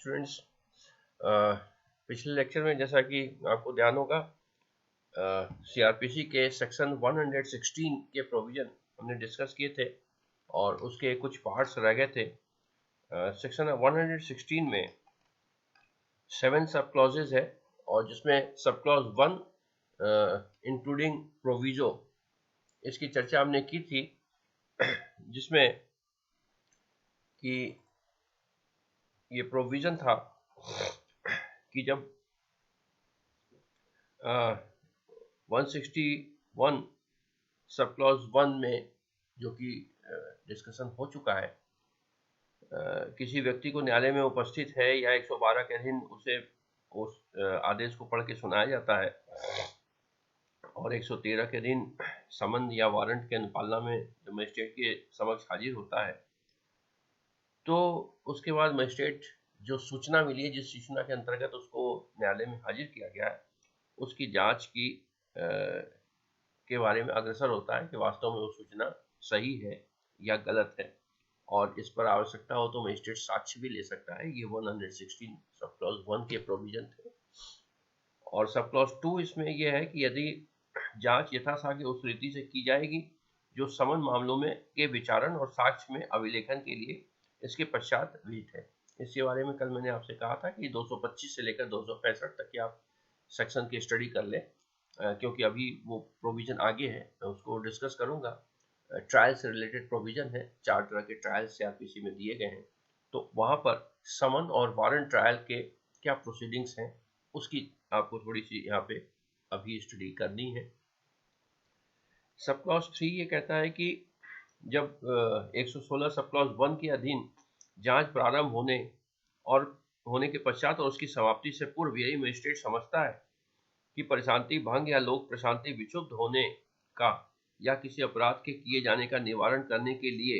Students, पिछले lecture में जैसा कि आपको ध्यान होगा सीआरपीसी के सेक्शन 116 के प्रोविजन हमने डिस्कस किए थे और उसके कुछ पार्ट्स रह गए थे। सेक्शन 116 में 7 सब क्लॉजेज है और जिसमें सब क्लॉज 1 इंक्लूडिंग प्रोविजो, इसकी चर्चा हमने की थी, जिसमें कि ये प्रोविजन था कि जब 161 सब क्लॉज 1 में जो कि डिस्कशन हो चुका है, किसी व्यक्ति को न्यायालय में उपस्थित है या 112 के अधीन उसे उस आदेश को पढ़ के सुनाया जाता है और 113 के अधीन समन या वारंट के अनुपालना में जो मजिस्ट्रेट के समक्ष हाजिर होता है, तो उसके बाद मजिस्ट्रेट जो सूचना मिली है, जिस सूचना के अंतर्गत उसको न्यायालय में हाजिर किया गया है, उसकी जांच की के बारे में अग्रसर होता है कि वास्तव में वो सूचना सही है या गलत है, और इस पर आवश्यकता हो तो मजिस्ट्रेट साक्ष्य भी ले सकता है। ये 116 सब क्लॉज 1 के प्रोविजन थे। और सब क्लॉज 2 इसमें यह है कि यदि जांच यथासाध्य उस रीति से की जाएगी जो समन मामलों में के विचारण और साक्ष्य में अभिलेखन के लिए इसके पश्चात विहित है। इसके बारे में कल मैंने आपसे कहा था कि 225 से लेकर 265 तक की आप सेक्शन की स्टडी कर लें, क्योंकि अभी वो प्रोविजन आगे है, मैं उसको डिस्कस करूंगा। ट्रायल से रिलेटेड प्रोविजन है, 4 तरह के ट्रायल सीआरपीसी में दिए गए हैं, तो वहां पर समन और वारंट ट्रायल के क्या प्रोसीडिंग्स हैं उसकी आपको थोड़ी सी यहाँ पे अभी स्टडी करनी है। सब क्लॉज 3 ये कहता है कि जब 116 सब क्लॉज 1 के अधीन जांच प्रारंभ होने के पश्चात और उसकी समाप्ति से पूर्व यही मजिस्ट्रेट समझता है कि प्रशांति भंग या लोक प्रशांति विक्षुब्ध होने का या किसी अपराध के किए जाने का निवारण करने के लिए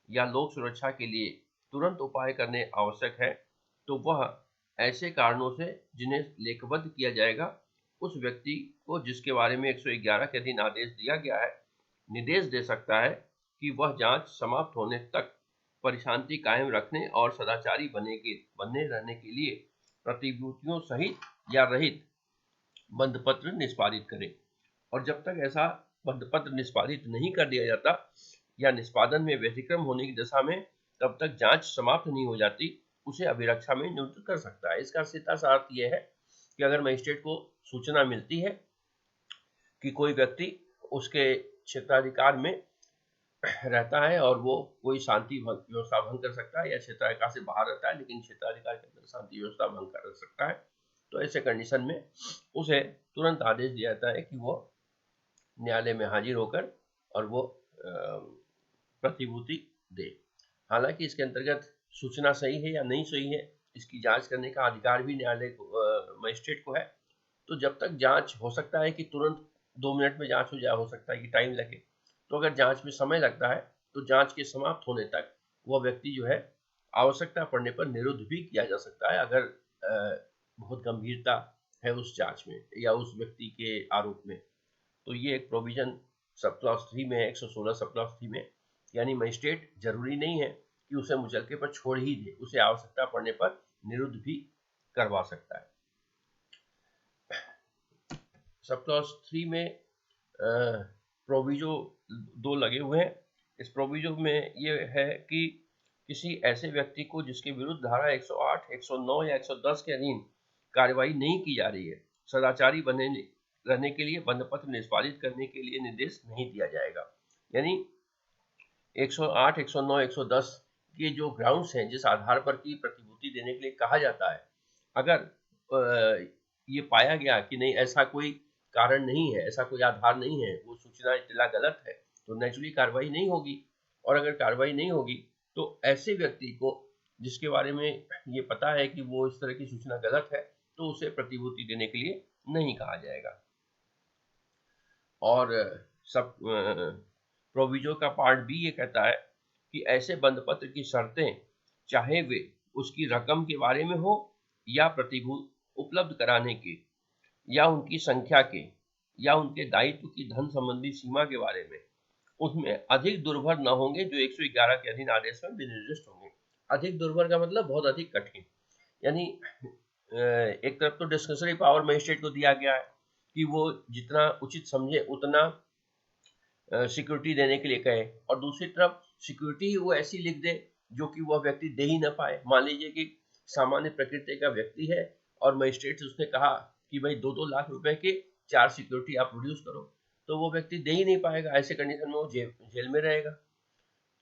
या लोक सुरक्षा के लिए तुरंत उपाय करने आवश्यक है, तो वह ऐसे कारणों से जिन्हें लेखबद्ध किया जाएगा उस व्यक्ति को जिसके बारे में 111 के अधीन आदेश दिया गया है निर्देश दे सकता है कि वह जांच समाप्त होने तक परिशांति कायम रखने और सदाचारी बने रहने के लिए प्रतिभूतियों सहित या रहित बंधपत्र निष्पादित करें। और जब तक ऐसा बंधपत्र निष्पादित नहीं कर दिया जाता या निष्पादन में व्यतिक्रम होने की दशा में तब तक जांच समाप्त नहीं हो जाती, उसे अभिरक्षा में नियुक्त कर सकता है। इसका सीधा सा अर्थ यह है कि अगर मजिस्ट्रेट को सूचना मिलती है कि कोई व्यक्ति उसके क्षेत्राधिकार में रहता है और वो कोई शांति व्यवस्था भंग कर सकता है या क्षेत्राधिकार से बाहर रहता है लेकिन क्षेत्राधिकार के अंदर शांति व्यवस्था भंग कर सकता है, तो ऐसे कंडीशन में उसे तुरंत आदेश दिया जाता है कि वो न्यायालय में हाजिर होकर और वो प्रतिभूति दे। हालांकि इसके अंतर्गत सूचना सही है या नहीं सही है इसकी जांच करने का अधिकार भी न्यायालय को मजिस्ट्रेट को है। तो जब तक जांच हो सकता है कि तुरंत 2 मिनट में जांच हो जाए, हो सकता है कि टाइम लगे, तो अगर जांच में समय लगता है तो जांच के समाप्त होने तक वह व्यक्ति जो है आवश्यकता पड़ने पर निरुद्ध भी किया जा सकता है, अगर बहुत गंभीरता है उस जांच में या उस व्यक्ति के आरोप में। तो ये एक प्रोविजन सब क्लॉज 3 में है, 116 सब क्लॉज 3 में। यानी मजिस्ट्रेट जरूरी नहीं है कि उसे मुचलके पर छोड़ ही दे, उसे आवश्यकता पड़ने पर निरुद्ध भी करवा सकता है। सब क्लॉज 3 में प्रोविजो 2 लगे हुए हैं। इस प्रोविजो में ये है कि किसी ऐसे व्यक्ति को जिसके विरुद्ध धारा 108, 109 या 110 के अधीन कार्रवाई नहीं की जा रही है, सदाचारी बने रहने के लिए बंधपत्र निष्पादित करने के लिए निर्देश नहीं दिया जाएगा। यानी 108, 109, 110 के जो ग्राउंड्स हैं जिस आधार पर की प्रतिभूति देने के लिए कहा जाता है, अगर ये पाया गया कि नहीं ऐसा कोई कारण नहीं है, ऐसा कोई आधार नहीं है, वो सूचना इत्तला गलत है, तो नेचुरली कार्रवाई नहीं होगी। और अगर कार्रवाई नहीं होगी तो ऐसे व्यक्ति को जिसके बारे में ये पता है कि वो इस तरह की सूचना गलत है, तो उसे प्रतिभूति देने के लिए नहीं कहा जाएगा। और सब प्रोविजो का पार्ट बी ये कहता है कि ऐसे बंधपत्र की शर्तें चाहे वे उसकी रकम के बारे में हो या प्रतिभूति उपलब्ध कराने के या उनकी संख्या के या उनके दायित्व की धन संबंधी सीमा के बारे में, उसमें अधिक दुर्भर न होंगे जो 111 के अधीन आदेश में विनिर्दिष्ट होंगे। अधिक दुर्भर का मतलब बहुत अधिक कठिन। यानी एक तरफ तो डिस्क्रिशनरी पावर मजिस्ट्रेट को दिया गया है कि वो जितना उचित समझे उतना सिक्योरिटी देने के लिए कहे, और दूसरी तरफ सिक्योरिटी ही वो ऐसी लिख दे जो कि वह व्यक्ति दे ही ना पाए। मान लीजिए कि सामान्य प्रकृति का व्यक्ति है और मजिस्ट्रेट से उसने कहा कि भाई 2-2 लाख रुपए के 4 सिक्योरिटी आप प्रोड्यूस करो, तो वो व्यक्ति दे ही नहीं पाएगा। ऐसे कंडीशन में वो जेल में रहेगा,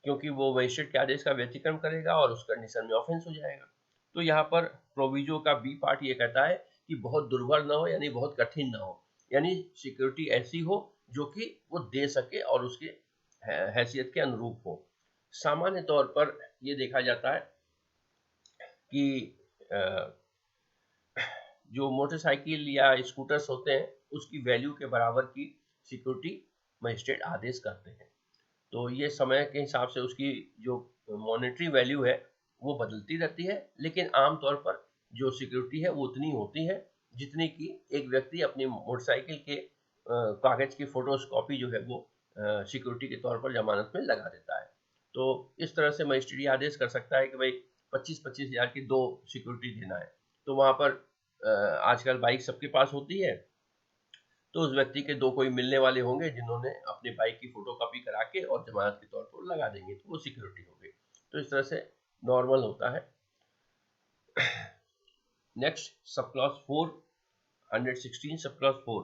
क्योंकि वो मजिस्ट्रेट के आदेश का व्यतिक्रम करेगा और उस कंडीशन में ऑफेंस हो जाएगा। तो यहाँ पर प्रोविजो का बी पार्ट ये कहता है कि बहुत दुर्बल ना हो, यानी बहुत कठिन ना हो, यानी सिक्योरिटी ऐसी हो जो कि वो दे सके और उसके हैसियत के अनुरूप हो। सामान्य तौर पर ये देखा जाता है कि जो मोटरसाइकिल या स्कूटर्स होते हैं उसकी वैल्यू के बराबर की सिक्योरिटी मजिस्ट्रेट आदेश करते हैं। तो ये समय के हिसाब से उसकी जो मॉनेटरी वैल्यू है वो बदलती रहती है, लेकिन आमतौर पर जो सिक्योरिटी है वो उतनी होती है जितनी कि एक व्यक्ति अपनी मोटरसाइकिल के कागज की फोटोकॉपी जो है वो सिक्योरिटी के तौर पर जमानत में लगा देता है। तो इस तरह से मजिस्ट्रेट आदेश कर सकता है कि भाई 25-25 हज़ार की 2 सिक्योरिटी देना है। तो वहाँ पर आजकल बाइक सबके पास होती है, तो उस व्यक्ति के 2 कोई मिलने वाले होंगे जिन्होंने अपने बाइक की फोटोकॉपी करा के और जमानत के तौर पर लगा देंगे, तो वो सिक्योरिटी हो गई। तो इस तरह से नॉर्मल होता है। Next sub clause 4, 116 sub clause 4,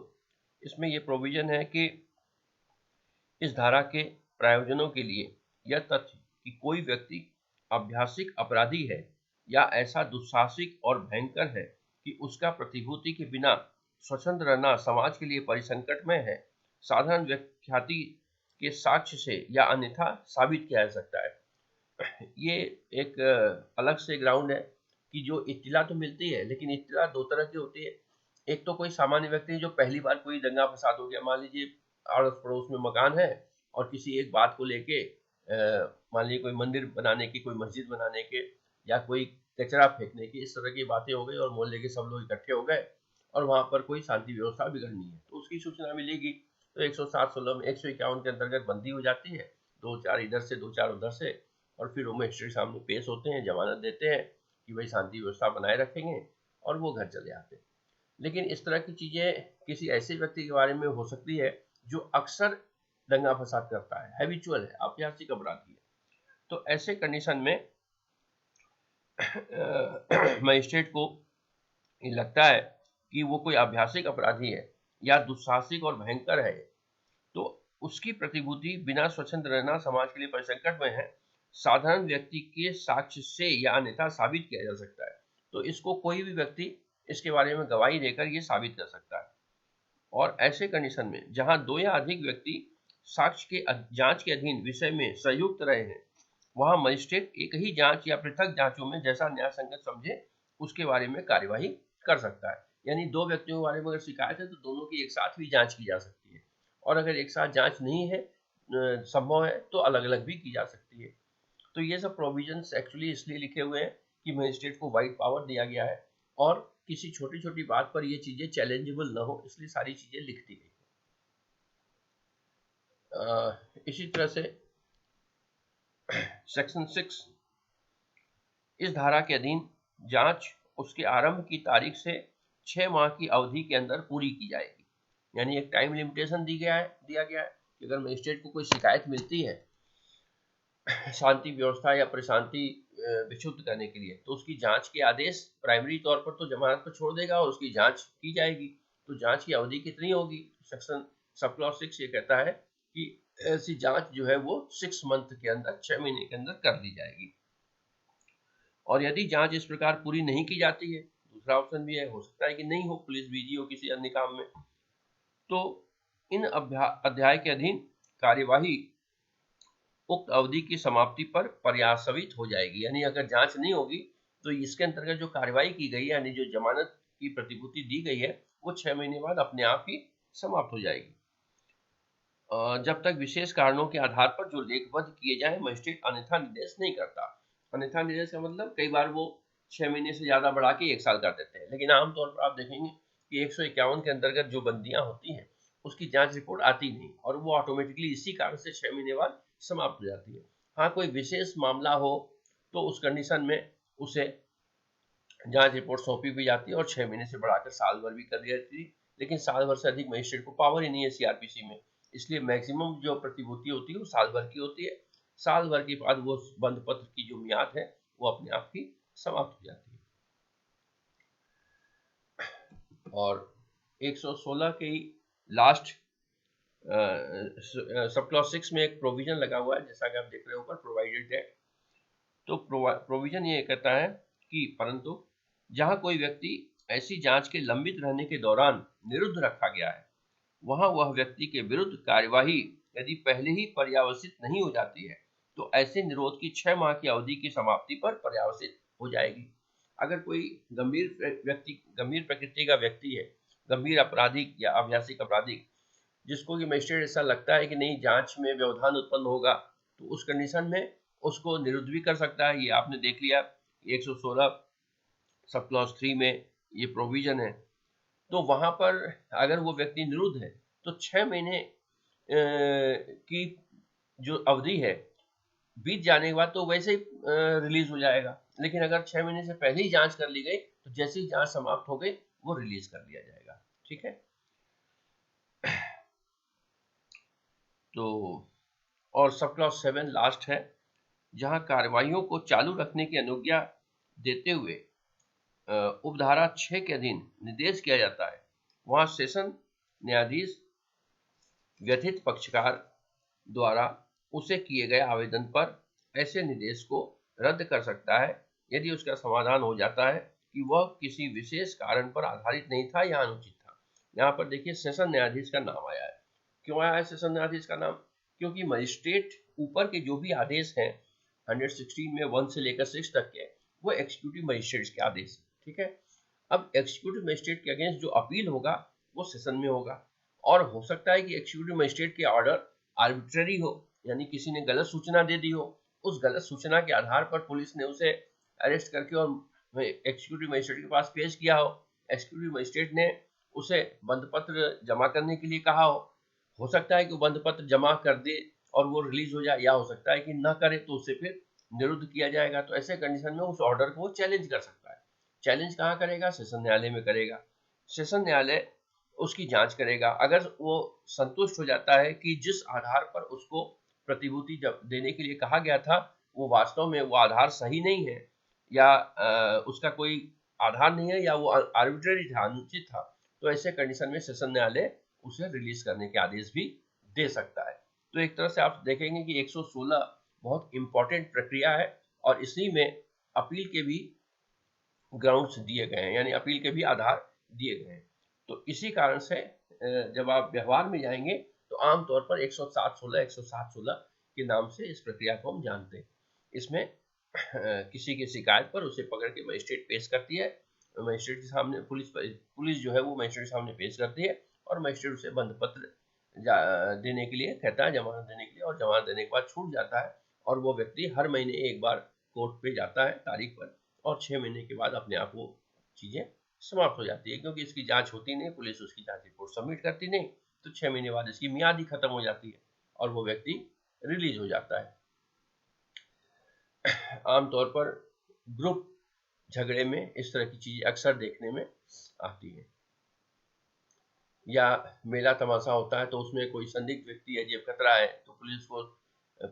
इसमें ये प्रोविजन है कि इस धारा के प्रायोजनों के लिए यह तथ्य कि कोई व्यक्ति अभ्यासिक अपराधी है या ऐसा दुस्साहसिक और भयंकर है कि उसका प्रतिभूति के बिना स्वतंत्र रहना समाज के लिए परिसंकट में है, साधारण व्याख्याति के साक्ष्य से या अन्यथा साबित किया जा सकता है। ये एक अलग से ग्राउंड है कि जो इत्तिला तो मिलती है, लेकिन इत्तिला 2 तरह की होती है। एक तो कोई सामान्य व्यक्ति जो पहली बार कोई दंगा फसाद हो गया, मान लीजिए अड़ोस पड़ोस में मकान है और किसी एक बात को लेके मान लीजिए कोई मंदिर बनाने की, कोई मस्जिद बनाने के, या कोई कचरा फेंकने की, इस तरह की बातें हो गई और मोहल्ले के सब लोग इकट्ठे हो गए और वहां पर कोई शांति व्यवस्था बिगड़नी है, तो उसकी सूचना मिलेगी। तो 107-16 में 151 के अंतर्गत बंदी हो जाती है, 2-4 इधर से 2-4 उधर से, और फिर वो मजिस्ट्रेट सामने पेश होते हैं, जमानत देते हैं कि भाई शांति व्यवस्था बनाए रखेंगे, और वो घर चले आते हैं। लेकिन इस तरह की चीजें किसी ऐसे व्यक्ति के बारे में हो सकती है जो अक्सर दंगा फसाद करता है, हैबिचुअल है, अभ्यासिक अपराधी है। तो ऐसे कंडीशन में मजिस्ट्रेट को ये लगता है कि वो कोई अभ्यासिक अपराधी है या दुस्साहसिक और भयंकर है, तो उसकी प्रतिभूति बिना स्वतंत्र रहना समाज के लिए परिसंकट में है, साधारण व्यक्ति के साक्ष्य से या अन्यथा साबित किया जा सकता है। तो इसको कोई भी व्यक्ति इसके बारे में गवाही देकर ये साबित कर सकता है। और ऐसे कंडीशन में जहां 2 या अधिक व्यक्ति साक्ष्य के जांच के अधीन विषय में संयुक्त रहे हैं, वहां मजिस्ट्रेट एक ही जांच या पृथक जांचों में जैसा न्याय संगत समझे उसके बारे में कार्यवाही कर सकता है। यानी 2 व्यक्तियों के बारे में अगर शिकायत है तो दोनों की एक साथ भी जांच की जा सकती है, और अगर एक साथ जांच नहीं है संभव है तो अलग अलग भी की जा सकती है। तो ये सब प्रोविजंस एक्चुअली इसलिए लिखे हुए हैं कि मजिस्ट्रेट को वाइड पावर दिया गया है, और किसी छोटी छोटी बात पर ये चीजें चैलेंजेबल ना हो, इसलिए सारी चीजें लिखती गई। इसी तरह से सेक्शन 6, इस धारा के अधीन जांच उसके आरंभ की तारीख से 6 माह की अवधि के अंदर पूरी की जाएगी। यानी एक टाइम लिमिटेशन दिया गया है कि अगर मजिस्ट्रेट को कोई शिकायत मिलती है शांति व्यवस्था या प्रशांति विक्षुब्ध करने के लिए, तो उसकी जांच के आदेश प्राइमरी तौर पर तो जमानत पर छोड़ देगा और उसकी जांच की जाएगी। तो जांच की अवधि कितनी होगी? सेक्शन सब क्लॉज 6 ये कहता है कि ऐसी जांच जो है वो 6 मंथ के अंदर, 6 महीने के अंदर कर दी जाएगी। और यदि जांच इस प्रकार पूरी नहीं की जाती है, दूसरा ऑप्शन भी है, हो सकता है कि नहीं हो, पुलिस बीजी हो किसी अन्य काम में, तो इन अध्याय के अधीन कार्यवाही उक्त अवधि की समाप्ति पर पर्यावसित हो जाएगी। यानी अगर जांच नहीं होगी तो इसके अंतर्गत जो कार्रवाई की गई है, यानी जो जमानत की प्रतिभूति दी गई है, वो 6 महीने बाद अपने आप ही समाप्त हो जाएगी। जब तक विशेष कारणों के आधार पर जो लेखबद्ध किए जाए, मजिस्ट्रेट अन्यथा निर्देश नहीं करता। अन्यथा निर्देश का मतलब कई बार वो 6 महीने से ज्यादा बढ़ा के 1 साल कर देते हैं, लेकिन आमतौर पर आप देखेंगे कि 151 के अंतर्गत जो बंदियां होती हैं उसकी जांच रिपोर्ट आती नहीं, और वो ऑटोमेटिकली इसी कारण से 6 महीने बाद समाप्त हो जाती है। हाँ, कोई विशेष मामला हो तो उस कंडीशन में उसे जांच रिपोर्ट सौंपी भी जाती है और 6 महीने से बढ़ाकर साल भर भी कर दी जाती है, लेकिन साल भर से अधिक मजिस्ट्रेट को पावर ही नहीं है सीआरपीसी में, इसलिए मैक्सिमम जो प्रतिभूति होती है वो साल भर की होती है। साल भर के बाद वो बंद पत्र की जो मियाद है वो अपने आप ही समाप्त हो जाती है। और 116 के लास्ट सब क्लॉज 6 में एक प्रोविजन लगा हुआ है, जैसा कि आप देख रहे हो ऊपर, प्रोवाइडेड है। तो प्रोविजन ये कहता है कि परंतु जहां कोई व्यक्ति ऐसी जांच के लंबित रहने के दौरान निरुद्ध रखा गया है, वहां वह व्यक्ति के विरुद्ध कार्यवाही यदि पहले ही पर्यावसित नहीं हो जाती है तो ऐसे निरोध की 6 माह की अवधि की समाप्ति पर पर्यावसित हो जाएगी। अगर कोई गंभीर प्रकृति का व्यक्ति है, गंभीर आपराधिक या अभ्यासिक आपराधिक, जिसको कि मजिस्ट्रेट ऐसा लगता है कि नहीं जांच में व्यवधान उत्पन्न होगा, तो उस कंडीशन में उसको निरुद्ध भी कर सकता है। ये आपने देख लिया 116 सब क्लॉज 3 में ये प्रोविजन है। तो वहां पर अगर वो व्यक्ति निरुद्ध है तो 6 महीने की जो अवधि है बीत जाने के बाद तो वैसे ही रिलीज हो जाएगा, लेकिन अगर 6 महीने से पहले ही जांच कर ली गई तो जैसे ही जांच समाप्त हो गई वो रिलीज कर दिया जाएगा। ठीक है। तो और सब क्लॉज 7 लास्ट है, जहां कार्यवाहियों को चालू रखने की अनुज्ञा देते हुए उपधारा 6 के अधीन निर्देश किया जाता है, वहां सेशन न्यायाधीश व्यथित पक्षकार द्वारा उसे किए गए आवेदन पर ऐसे निर्देश को रद्द कर सकता है यदि उसका समाधान हो जाता है कि वह किसी विशेष कारण पर आधारित नहीं था या अनुचित था। यहाँ पर देखिए सेशन न्यायाधीश का नाम आया है। क्यों आया है सेशन न्यायाधीश का नाम? क्योंकि मजिस्ट्रेट ऊपर के जो भी आदेश हैं 116 में 1 से लेकर 6 तक के, वो एग्जीक्यूटिव मजिस्ट्रेट के आदेश है। ठीक है। अब एग्जीक्यूटिव मजिस्ट्रेट के अगेंस्ट जो अपील होगा वो सेशन में होगा, और हो सकता है कि एग्जीक्यूटिव मजिस्ट्रेट के ऑर्डर आर्बिट्ररी हो, यानी किसी ने गलत सूचना दे दी हो, उस गलत सूचना के आधार पर पुलिस ने उसे अरेस्ट करके और एग्जीक्यूटिव मजिस्ट्रेट के पास पेश किया हो, एग्जीक्यूटिव मजिस्ट्रेट ने उसे बंद पत्र जमा करने के लिए कहा हो सकता है कि वो बंद पत्र जमा कर दे और वो रिलीज हो जाए, या हो सकता है कि ना करे तो उसे फिर निरुद्ध किया जाएगा। तो ऐसे कंडीशन में उस ऑर्डर को वो चैलेंज कर सकता है। चैलेंज कहाँ करेगा? सेशन न्यायालय में करेगा। सेशन न्यायालय उसकी जांच करेगा। अगर वो संतुष्ट हो जाता है कि जिस आधार पर उसको प्रतिभूति देने के लिए कहा गया था वो वास्तव में वो आधार सही नहीं है, या उसका कोई आधार नहीं है, या वो आर्बिट्ररी था, अनुचित था, तो ऐसे कंडीशन में सेशन न्यायालय उसे रिलीज करने के आदेश भी दे सकता है। तो एक तरह से आप देखेंगे कि 116 बहुत इंपॉर्टेंट प्रक्रिया है और इसी में अपील के भी ग्राउंड्स दिए गए हैं, यानी अपील के भी आधार दिए गए हैं। तो इसी कारण से जब आप व्यवहार में जाएंगे तो आमतौर पर 107-16 के नाम से इस प्रक्रिया को हम जानते हैं। इसमें किसी की शिकायत पर उसे पकड़ के मजिस्ट्रेट पेश करती है, मजिस्ट्रेट के सामने पुलिस जो है वो मजिस्ट्रेट के सामने पेश करती है और मजिस्ट्रेट उसे बंद पत्र देने के लिए कहता है, जमानत देने के लिए, और जमानत देने के बाद छूट जाता है और वो व्यक्ति हर महीने एक बार कोर्ट पे जाता है तारीख पर, और 6 महीने के बाद अपने आप वो चीजें समाप्त हो जाती है, क्योंकि इसकी जांच होती नहीं, पुलिस उसकी जांच रिपोर्ट सबमिट करती नहीं, तो 6 महीने बाद इसकी मियाद ही खत्म हो जाती है और वो व्यक्ति रिलीज हो जाता है। आमतौर पर ग्रुप झगड़े में इस तरह की चीजें अक्सर देखने में आती है। या मेला तमाशा होता है तो उसमें कोई संदिग्ध व्यक्ति है, जेब कतरा है, तो पुलिस को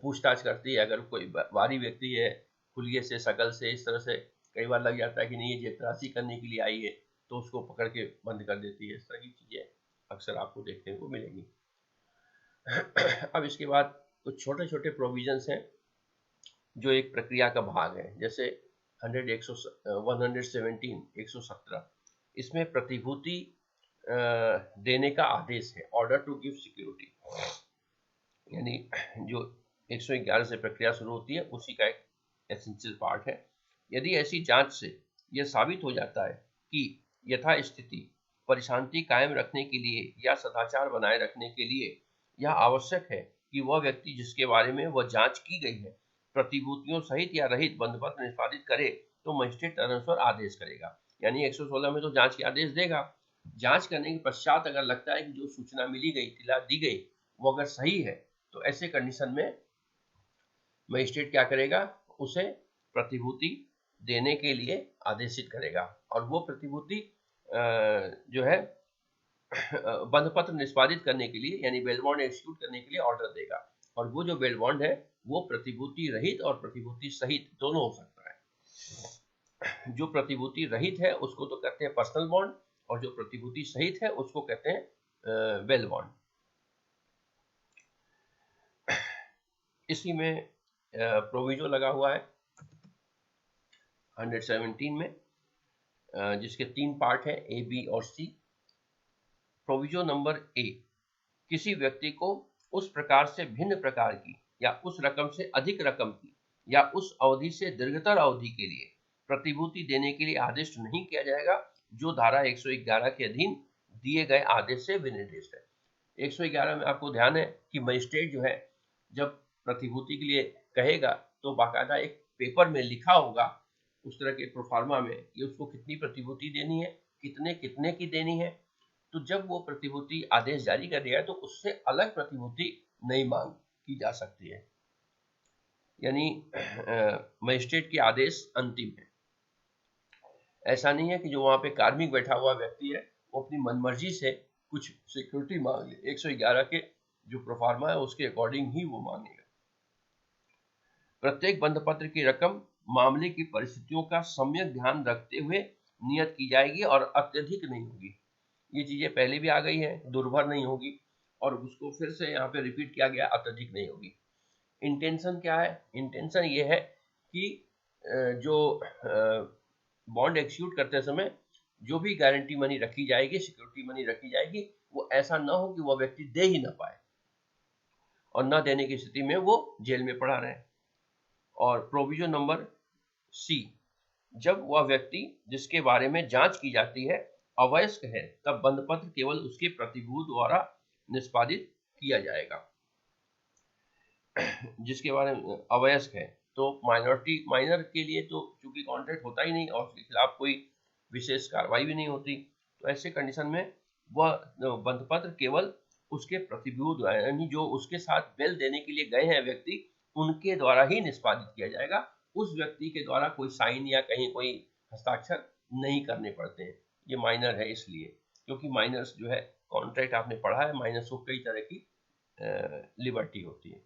पूछताछ करती है। अगर कोई बाहरी व्यक्ति है, खुलिये से, शकल से, इस तरह से कई बार लग जाता है कि नहीं ये जेब तलाशी करने के लिए आई है, तो उसको पकड़ के बंद कर देती है। इस तरह की चीजें अक्सर आपको देखने को मिलेगी। अब इसके बाद कुछ छोटे छोटे प्रोविजंस हैं जो एक प्रक्रिया का भाग है, जैसे 117 इसमें प्रतिभूति देने का आदेश है, ऑर्डर टू गिव सिक्योरिटी, यानी जो 111 से प्रक्रिया शुरू होती है उसी का एक एसेंशियल पार्ट है। यदि ऐसी जांच से यह साबित हो जाता है कि यथास्थिति परिशांति कायम रखने के लिए या सदाचार बनाए रखने के लिए यह आवश्यक है कि वह व्यक्ति जिसके बारे में वह जांच की गई है प्रतिभूतियों सहित या रहित बंदोबस्त निष्पादित करे, तो मजिस्ट्रेट तदनुसार आदेश करेगा। यानी 116 में तो जांच के आदेश देगा, जांच करने के पश्चात अगर लगता है कि जो सूचना मिली गई, इत्तला दी गई, वो अगर सही है, तो ऐसे कंडीशन में मजिस्ट्रेट क्या करेगा, उसे प्रतिभूति देने के लिए आदेशित करेगा, और वो प्रतिभूति जो है बंध पत्र निष्पादित करने के लिए यानी बेल बॉन्ड एक्सिक्यूट करने के लिए ऑर्डर देगा। और वो जो बेल बॉन्ड है वो प्रतिभूति रहित और प्रतिभूति सहित दोनों हो सकता है। जो प्रतिभूति रहित है उसको तो कहते हैं पर्सनल बॉन्ड, और जो प्रतिभूति सहित है उसको कहते हैं बेल बॉन्ड। इसी में प्रोविजो लगा हुआ है 117 में, जिसके 3 पार्ट है, ए, बी और सी। प्रोविजो नंबर ए, किसी व्यक्ति को उस प्रकार से भिन्न प्रकार की या उस रकम से अधिक रकम की या उस अवधि से दीर्घतर अवधि के लिए प्रतिभूति देने के लिए आदेश नहीं किया जाएगा जो धारा 111 के अधीन दिए गए आदेश से विनिर्दिष्ट है। 111 में आपको ध्यान है कि मजिस्ट्रेट जो है जब प्रतिभूति के लिए कहेगा तो बाकायदा एक पेपर में लिखा होगा उस तरह के प्रोफार्मा में कि उसको कितनी प्रतिभूति देनी है, कितने कितने की देनी है। तो जब वो प्रतिभूति आदेश जारी कर दिया है तो उससे अलग प्रतिभूति नहीं मांग की जा सकती है, यानी मजिस्ट्रेट के आदेश अंतिम है। ऐसा नहीं है कि जो वहां पे कार्मिक बैठा हुआ व्यक्ति है वो अपनी मनमर्जी से कुछ सिक्योरिटी मांग ले, 111 के जो प्रोफार्मा है उसके अकॉर्डिंग ही वो मांगेगा। प्रत्येक बंध पत्र की रकम मामले की परिस्थितियों का सम्यक ध्यान रखते हुए नियत की जाएगी और अत्यधिक नहीं होगी। ये चीजें पहले भी आ गई है, दुर्भर नहीं होगी, और उसको फिर से यहाँ पे रिपीट किया गया, अत्यधिक नहीं होगी। इंटेंशन क्या है? इंटेंशन ये है कि जो बॉन्ड एक्सिक्यूट करते समय जो भी गारंटी मनी रखी जाएगी, सिक्योरिटी मनी रखी जाएगी, वो ऐसा ना हो कि वह व्यक्ति दे ही ना पाए और न देने की स्थिति में वो जेल में पड़ा रहे। और प्रोविजन नंबर सी, जब वह व्यक्ति जिसके बारे में जांच की जाती है अवयस्क है तब बंधपत्र केवल उसके प्रतिभूत द्वारा निष्पादित किया जाएगा। जिसके बारे में अवयस्क है तो माइनर के लिए तो चूंकि कॉन्ट्रैक्ट होता ही नहीं और उसके खिलाफ कोई विशेष कार्रवाई भी नहीं होती, तो ऐसे कंडीशन में वह बंधपत्र केवल उसके प्रतिभूत यानी जो उसके साथ बेल देने के लिए गए हैं व्यक्ति उनके द्वारा ही निष्पादित किया जाएगा। उस व्यक्ति के द्वारा कोई साइन या कहीं कोई हस्ताक्षर नहीं करने पड़ते हैं। ये माइनर है इसलिए, क्योंकि माइनर्स जो है कॉन्ट्रैक्ट आपने पढ़ा है, माइनर्स को कई तरह की लिबर्टी होती है।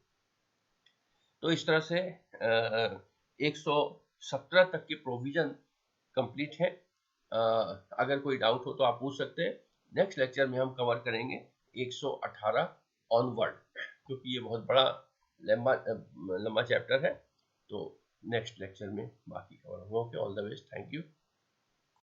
तो इस तरह से 117 तक के प्रोविजन कंप्लीट है। अगर कोई डाउट हो तो आप पूछ सकते हैं। नेक्स्ट लेक्चर में हम कवर करेंगे 118 ऑनवर्ड, क्योंकि ये बहुत बड़ा लंबा चैप्टर है। तो नेक्स्ट लेक्चर में बाकी कवर होगा। Okay, all the best, thank you.